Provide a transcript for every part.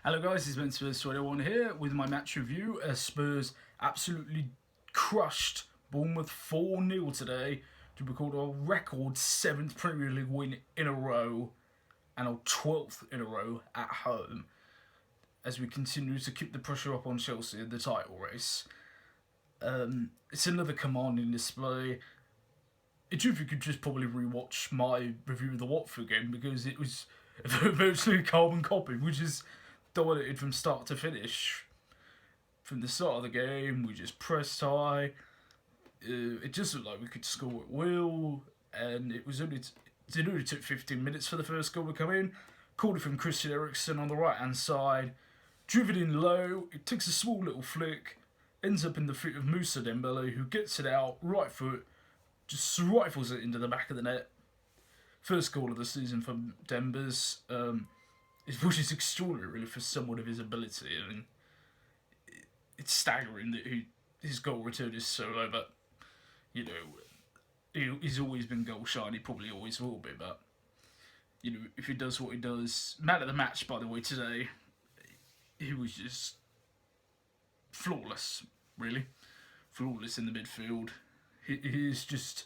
Hello guys, it's Ben Spurs 21 here with my match review as Spurs absolutely crushed Bournemouth 4-0 today to record a record 7th Premier League win in a row and our 12th in a row at home as we continue to keep the pressure up on Chelsea in the title race. It's another commanding display. If you could just probably rewatch my review of the Watford game because it was virtually a carbon copy, which is dominated from start to finish. From the start of the game, we just pressed high. It just looked like we could score at will, and it only took 15 minutes for the first goal to come in. Called it from Christian Eriksen on the right hand side, driven in low. It takes a small little flick, ends up in the feet of Moussa Dembele, who gets it out right foot, just rifles it into the back of the net. First goal of the season for Dembers. Which is extraordinary, really, for someone of his ability. I mean, it's staggering that his goal return is so low, but, you know, he's always been goal shy and he probably always will be, but, you know, if he does what he does... Man of the match, by the way, today, he was just flawless, really. Flawless in the midfield. He is just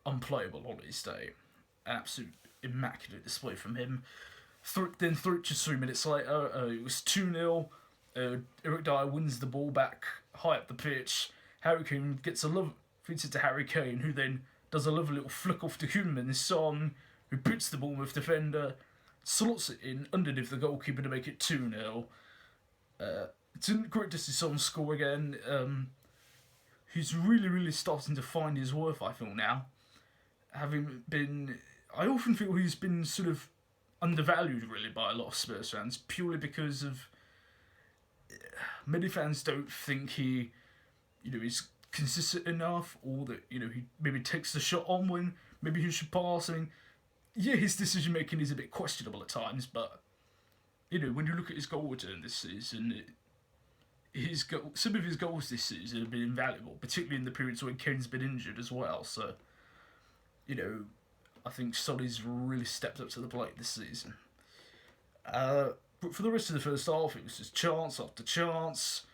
unplayable on his day. Absolute immaculate display from him. Then just 3 minutes later, it was 2-0. Eric Dyer wins the ball back high up the pitch. Harry Kane gets feeds it to Harry Kane, who then does a lovely little flick off to Heung-min Son, who beats the Bournemouth defender, slots it in underneath the goalkeeper to make it 2-0. It's great to see Son score again. He's really starting to find his worth, I feel, now. I often feel he's been sort of undervalued, really, by a lot of Spurs fans, purely because of many fans don't think he, is consistent enough, or that, he maybe takes the shot on when maybe he should pass. I mean, yeah, his decision making is a bit questionable at times, but when you look at his goal return this season, some of his goals this season have been invaluable, particularly in the periods when Kane's been injured as well. So, I think Sonny's really stepped up to the plate this season. But for the rest of the first half, it was just chance after chance.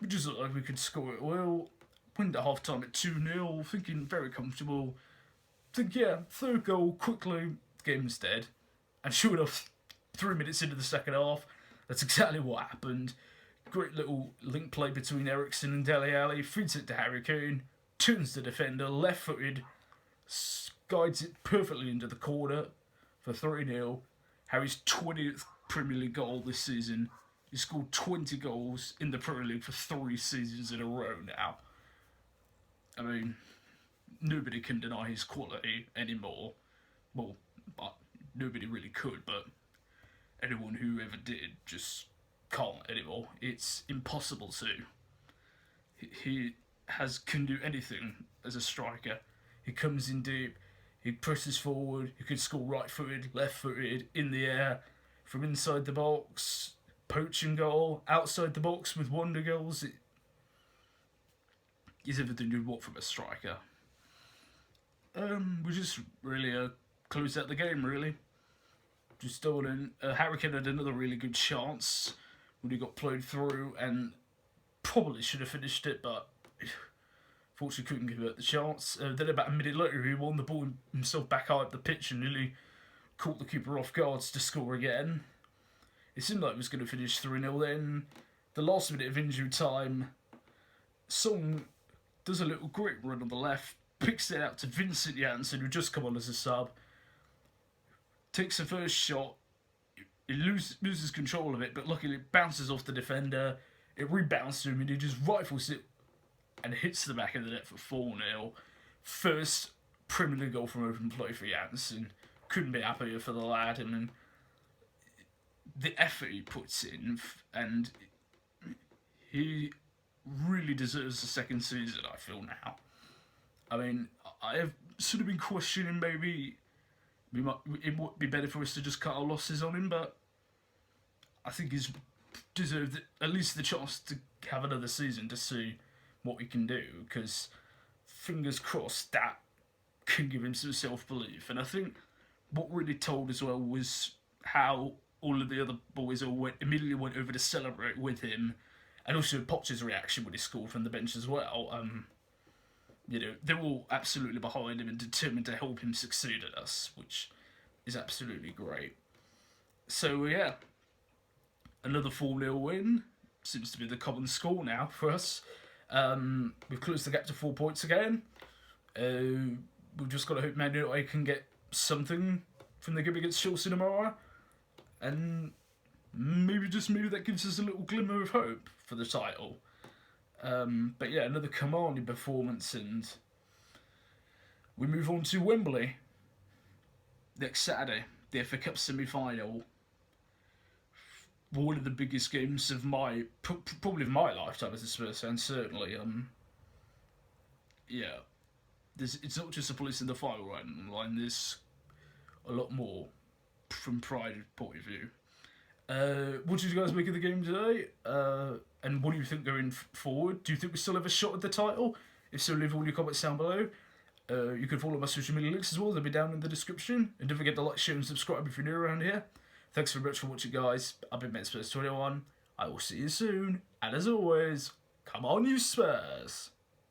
We just looked like we could score at will. Win at half time at 2-0, thinking very comfortable. Third goal, quickly, the game's dead. And sure enough, 3 minutes into the second half, that's exactly what happened. Great little link play between Eriksen and Dele Alli, feeds it to Harry Kane, turns the defender, left-footed, guides it perfectly into the corner for 3-0. Harry's 20th Premier League goal this season. He scored 20 goals in the Premier League for 3 seasons in a row now. I mean, nobody can deny his quality anymore. Well, nobody really could, but anyone who ever did just can't anymore. It's impossible to. He can do anything as a striker. He comes in deep. He presses forward. He could score right-footed, left-footed, in the air, from inside the box, poaching goal, outside the box with wonder goals. He's everything you want from a striker. We just really closed out the game, really. Just stolen. Harry Kane had another really good chance when he got played through and probably should have finished it, but fortunately couldn't give it the chance. Then about a minute later, he won the ball himself back high up the pitch and nearly caught the keeper off guard to score again. It seemed like it was going to finish 3-0 then. The last minute of injury time, Son does a little great run on the left, picks it out to Vincent Janssen, who just come on as a sub, takes the first shot, he loses control of it, but luckily it bounces off the defender, it rebounds to him and he just rifles it and hits the back of the net for 4-0. First Premier League goal from open play for Janssen. Couldn't be happier for the lad. I mean, the effort he puts in, and he really deserves the second season, I feel now. I mean, I have sort of been questioning maybe it would be better for us to just cut our losses on him, but I think he's deserved at least the chance to have another season to see what he can do, because fingers crossed that can give him some self-belief. And I think what really told as well was how all of the other boys immediately went over to celebrate with him, and also Poch's reaction when he scored from the bench as well. They're all absolutely behind him and determined to help him succeed at us, which is absolutely great. So yeah, another 4-0 win. Seems to be the common score now for us. We've closed the gap to 4 points again. We've just got to hope Man United can get something from the game against Chelsea tomorrow. And maybe that gives us a little glimmer of hope for the title. But yeah, another commanding performance, and we move on to Wembley next Saturday, the FA Cup semi-final. One of the biggest games of probably of my lifetime as a Spurs fan, certainly. It's not just a police in the fire right line. There's a lot more from Pride point of view. What did you guys make of the game today? And what do you think going forward? Do you think we still have a shot at the title? If so, leave all your comments down below. You can follow my social media links as well. They'll be down in the description. And don't forget to like, share, and subscribe if you're new around here. Thanks very much for watching, guys. I've been Spurs 21. I will see you soon. And as always, come on, you Spurs!